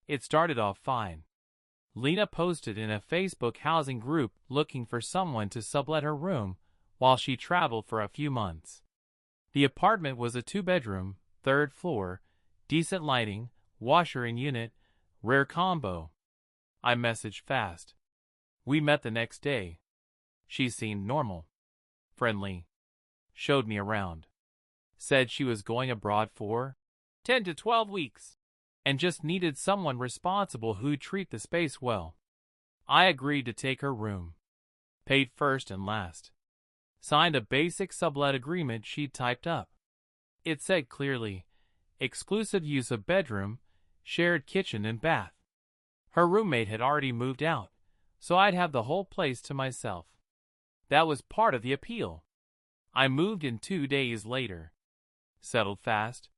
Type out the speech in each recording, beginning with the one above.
It started off fine. Lena posted in a Facebook housing group looking for someone to sublet her room while she traveled for a few months. The apartment was a 2-bedroom, 3rd floor, decent lighting, washer in unit, rare combo. I messaged fast. We met the next day. She seemed normal, friendly, showed me around, said she was going abroad for 10 to 12 weeks, and just needed someone responsible who'd treat the space well. I agreed to take her room, paid first and last, signed a basic sublet agreement she'd typed up. It said clearly, exclusive use of bedroom, shared kitchen and bath. Her roommate had already moved out, so I'd have the whole place to myself. That was part of the appeal. I moved in 2 days later, settled fast,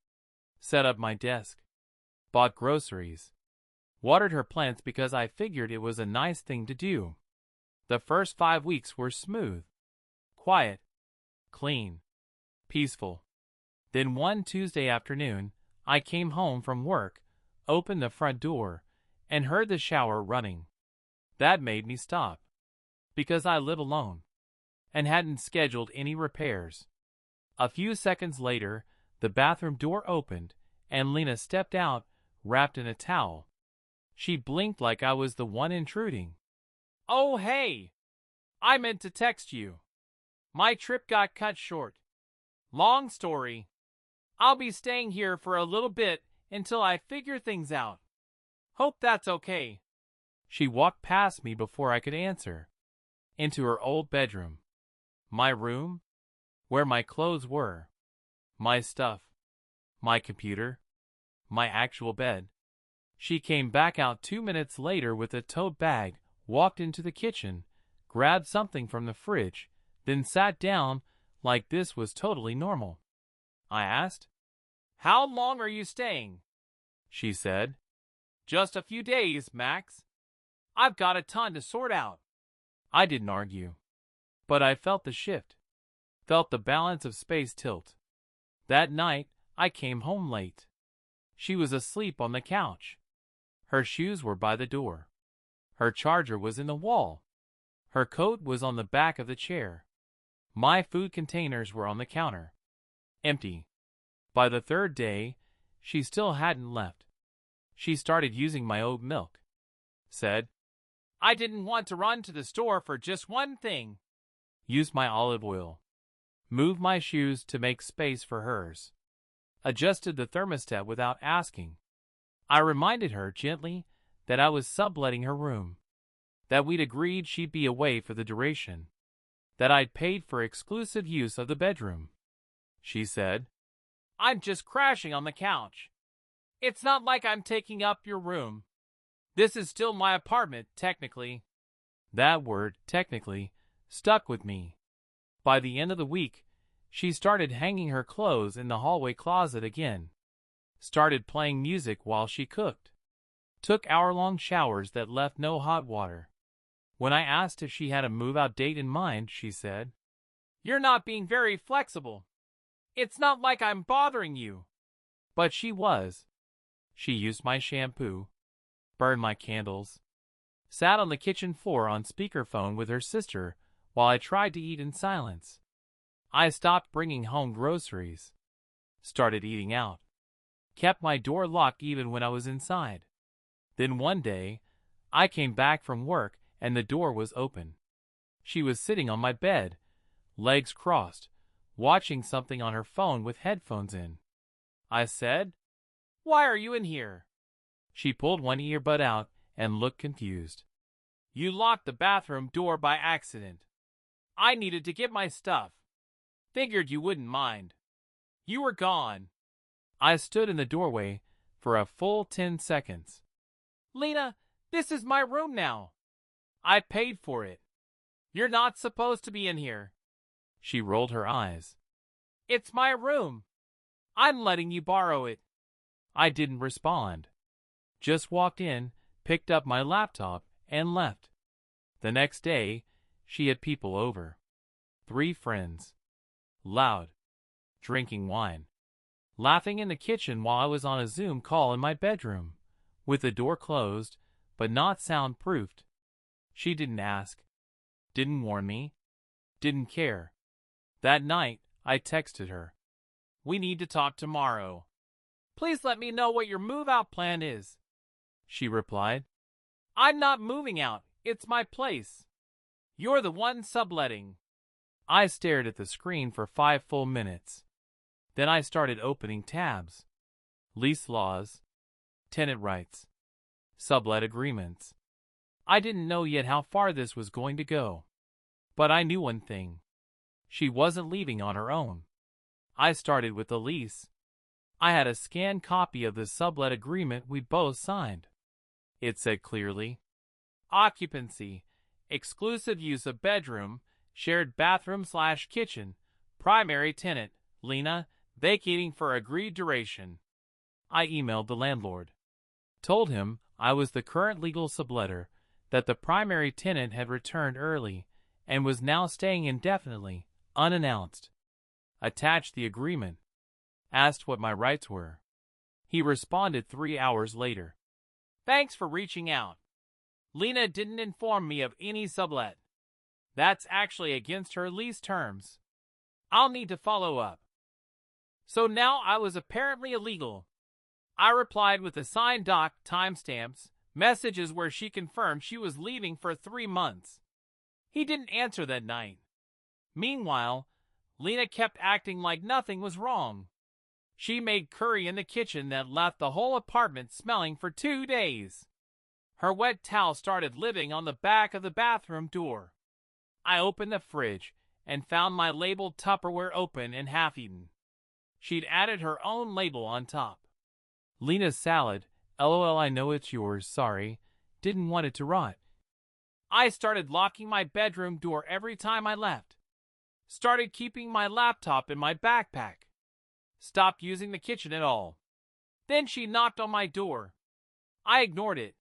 set up my desk, bought groceries, watered her plants because I figured it was a nice thing to do. The first 5 weeks were smooth, quiet, clean, peaceful. Then one Tuesday afternoon, I came home from work, opened the front door, and heard the shower running. That made me stop, because I live alone, and hadn't scheduled any repairs. A few seconds later, the bathroom door opened, and Lena stepped out, wrapped in a towel. She blinked like I was the one intruding. "Oh, hey! I meant to text you. My trip got cut short. Long story. I'll be staying here for a little bit until I figure things out. Hope that's okay." She walked past me before I could answer, into her old bedroom. My room, where my clothes were, my stuff, my computer, my actual bed. She came back out 2 minutes later with a tote bag, walked into the kitchen, grabbed something from the fridge, then sat down like this was totally normal. I asked, "How long are you staying?" She said, "Just a few days, max. I've got a ton to sort out." I didn't argue, but I felt the shift, felt the balance of space tilt. That night, I came home late. She was asleep on the couch. Her shoes were by the door. Her charger was in the wall. Her coat was on the back of the chair. My food containers were on the counter, empty. By the 3rd day, she still hadn't left. She started using my oat milk. Said, "I didn't want to run to the store for just one thing." Used my olive oil. Moved my shoes to make space for hers. Adjusted the thermostat without asking. I reminded her gently that I was subletting her room, that we'd agreed she'd be away for the duration, that I'd paid for exclusive use of the bedroom. She said, "I'm just crashing on the couch. It's not like I'm taking up your room. This is still my apartment, technically." That word, technically, stuck with me. By the end of the week, she started hanging her clothes in the hallway closet again. Started playing music while she cooked. Took hour-long showers that left no hot water. When I asked if she had a move-out date in mind, she said, "You're not being very flexible. It's not like I'm bothering you." But she was. She used my shampoo, burned my candles, sat on the kitchen floor on speakerphone with her sister while I tried to eat in silence. I stopped bringing home groceries, started eating out, kept my door locked even when I was inside. Then one day, I came back from work and the door was open. She was sitting on my bed, legs crossed, watching something on her phone with headphones in. I said, "Why are you in here?" She pulled one earbud out and looked confused. "You locked the bathroom door by accident. I needed to get my stuff. Figured you wouldn't mind. You were gone." I stood in the doorway for a full 10 seconds. "Lena, this is my room now. I paid for it. You're not supposed to be in here." She rolled her eyes. "It's my room. I'm letting you borrow it." I didn't respond. Just walked in, picked up my laptop, and left. The next day, she had people over. 3 friends. Loud. Drinking wine. Laughing in the kitchen while I was on a Zoom call in my bedroom, with the door closed, but not soundproofed. She didn't ask, didn't warn me, didn't care. That night, I texted her. "We need to talk tomorrow. Please let me know what your move-out plan is." She replied, "I'm not moving out, it's my place. You're the one subletting." I stared at the screen for 5 full minutes. Then I started opening tabs. Lease laws, tenant rights, sublet agreements. I didn't know yet how far this was going to go. But I knew one thing. She wasn't leaving on her own. I started with the lease. I had a scanned copy of the sublet agreement we both signed. It said clearly, occupancy, exclusive use of bedroom, shared bathroom/kitchen, primary tenant, Lena, vacating for agreed duration. I emailed the landlord. Told him I was the current legal subletter, that the primary tenant had returned early and was now staying indefinitely, unannounced. Attached the agreement. Asked what my rights were. He responded 3 hours later. "Thanks for reaching out. Lena didn't inform me of any sublet. That's actually against her lease terms. I'll need to follow up." So now I was apparently illegal. I replied with a signed doc, timestamps, messages where she confirmed she was leaving for 3 months. He didn't answer that night. Meanwhile, Lena kept acting like nothing was wrong. She made curry in the kitchen that left the whole apartment smelling for 2 days. Her wet towel started living on the back of the bathroom door. I opened the fridge and found my labeled Tupperware open and half-eaten. She'd added her own label on top. "Lena's salad, LOL, I know it's yours, sorry, didn't want it to rot." I started locking my bedroom door every time I left. Started keeping my laptop in my backpack. Stopped using the kitchen at all. Then she knocked on my door. I ignored it.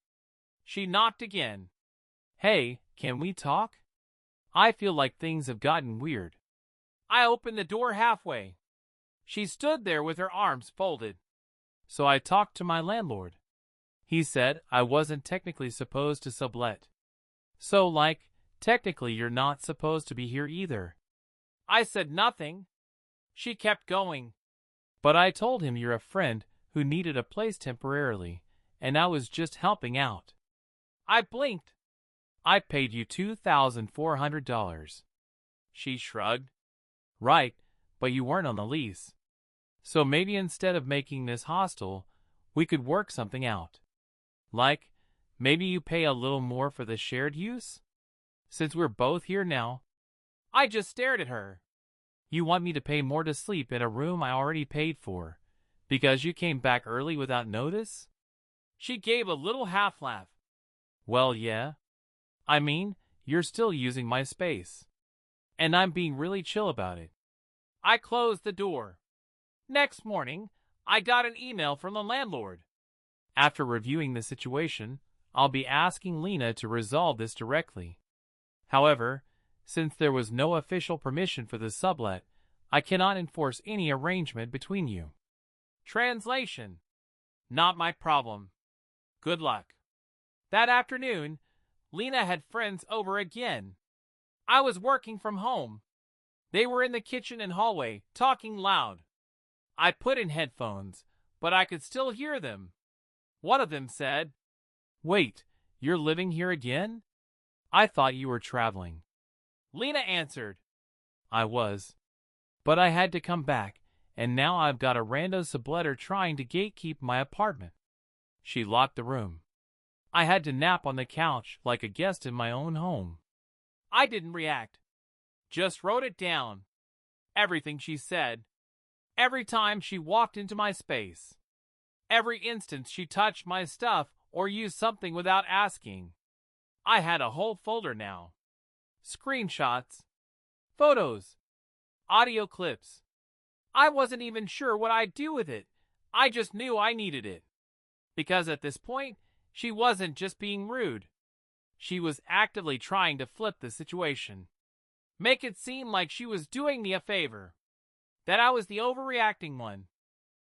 She knocked again. "Hey, can we talk? I feel like things have gotten weird." I opened the door halfway. She stood there with her arms folded. So I talked to my landlord. He said I wasn't technically supposed to sublet. So technically you're not supposed to be here either. I said nothing. She kept going. But I told him you're a friend who needed a place temporarily, and I was just helping out. I blinked. "I paid you $2,400. She shrugged. "Right, but you weren't on the lease. So maybe instead of making this hostile, we could work something out. Maybe you pay a little more for the shared use? Since we're both here now." I just stared at her. "You want me to pay more to sleep in a room I already paid for, because you came back early without notice?" She gave a little half laugh. "Well, yeah. I mean, you're still using my space. And I'm being really chill about it." I closed the door. Next morning, I got an email from the landlord. After reviewing the situation, I'll be asking Lena to resolve this directly. However, since there was no official permission for the sublet, I cannot enforce any arrangement between you. Translation: not my problem. Good luck. That afternoon, Lena had friends over again. I was working from home. They were in the kitchen and hallway, talking loud. I put in headphones, but I could still hear them. One of them said, "Wait, you're living here again? I thought you were traveling." Lena answered, "I was. But I had to come back, and now I've got a rando subletter trying to gatekeep my apartment." She locked the room. I had to nap on the couch like a guest in my own home. I didn't react. Just wrote it down. Everything she said. Every time she walked into my space. Every instance she touched my stuff or used something without asking. I had a whole folder now. Screenshots. Photos. Audio clips. I wasn't even sure what I'd do with it. I just knew I needed it. Because at this point, she wasn't just being rude. She was actively trying to flip the situation. Make it seem like she was doing me a favor. That I was the overreacting one.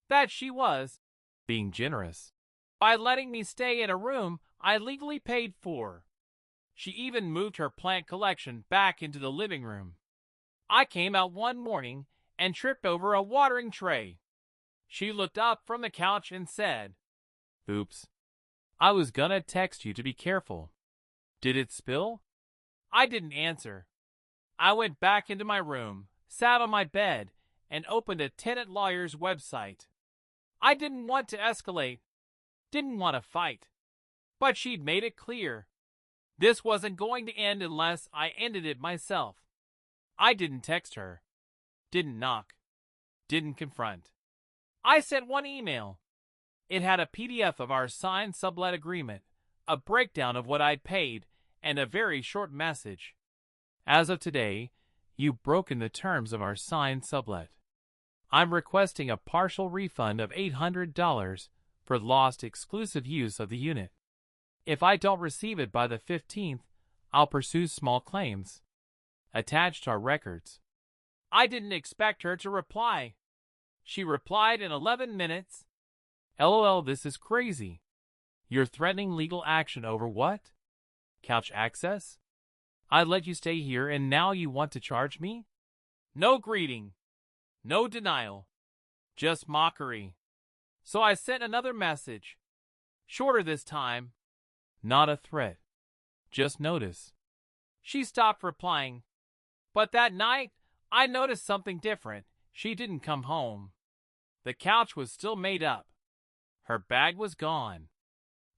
That she was being generous. by letting me stay in a room I legally paid for. She even moved her plant collection back into the living room. I came out one morning and tripped over a watering tray. She looked up from the couch and said, "Oops. I was gonna text you to be careful. Did it spill?" I didn't answer. I went back into my room, sat on my bed, and opened a tenant lawyer's website. I didn't want to escalate, didn't want to fight. But she'd made it clear. This wasn't going to end unless I ended it myself. I didn't text her, didn't knock, didn't confront. I sent one email. It had a PDF of our signed sublet agreement, a breakdown of what I'd paid, and a very short message. As of today, you've broken the terms of our signed sublet. I'm requesting a partial refund of $800 for lost exclusive use of the unit. If I don't receive it by the 15th, I'll pursue small claims. Attached are records. I didn't expect her to reply. She replied in 11 minutes. LOL, this is crazy. You're threatening legal action over what? Couch access? I let you stay here and now you want to charge me? No greeting. No denial. Just mockery. So I sent another message. Shorter this time. Not a threat. Just notice. She stopped replying. But that night, I noticed something different. She didn't come home. The couch was still made up. Her bag was gone.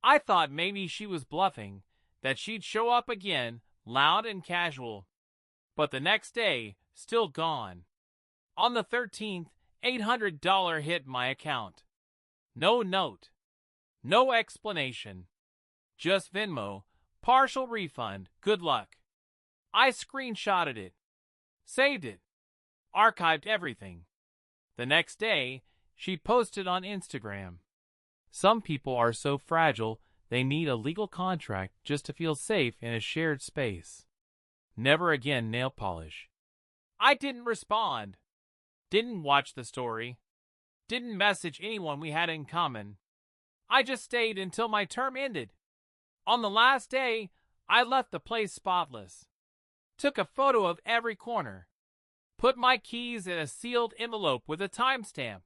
I thought maybe she was bluffing, that she'd show up again, loud and casual. But the next day, still gone. On the 13th, $800 hit my account. No note. No explanation. Just Venmo, partial refund, good luck. I screenshotted it. Saved it. Archived everything. The next day, she posted on Instagram. Some people are so fragile, they need a legal contract just to feel safe in a shared space. Never again nail polish. I didn't respond. Didn't watch the story. Didn't message anyone we had in common. I just stayed until my term ended. On the last day, I left the place spotless. Took a photo of every corner. Put my keys in a sealed envelope with a timestamp.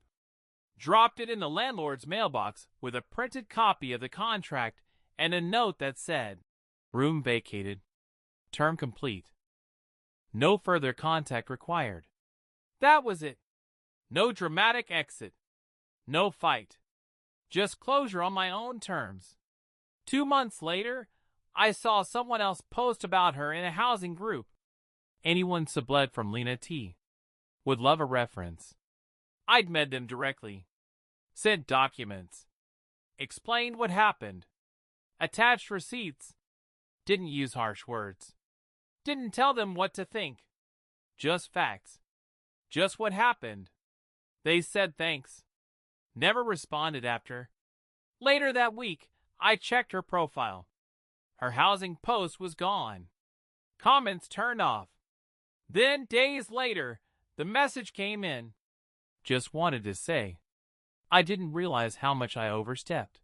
Dropped it in the landlord's mailbox with a printed copy of the contract and a note that said, "Room vacated. Term complete. No further contact required." That was it. No dramatic exit. No fight. Just closure on my own terms. 2 months later, I saw someone else post about her in a housing group. Anyone sublet from Lena T. would love a reference. I'd met them directly. Sent documents. Explained what happened. Attached receipts. Didn't use harsh words. Didn't tell them what to think. Just facts. Just what happened. They said thanks. Never responded after. Later that week, I checked her profile. Her housing post was gone. Comments turned off. Then, days later, the message came in. Just wanted to say, I didn't realize how much I overstepped.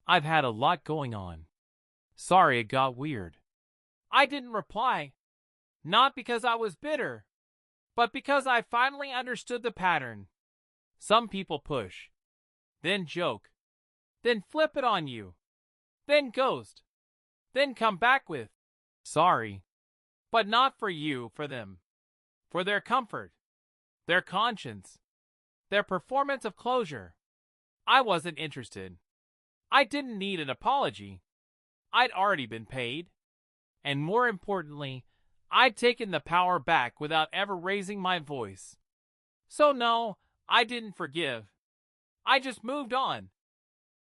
I've had a lot going on. Sorry it got weird. I didn't reply. Not because I was bitter, but because I finally understood the pattern. Some people push, then joke, then flip it on you, then ghost, then come back with, sorry, but not for you, for them, for their comfort, their conscience, their performance of closure. I wasn't interested. I didn't need an apology. I'd already been paid. And more importantly, I'd taken the power back without ever raising my voice. So no, I didn't forgive. I just moved on.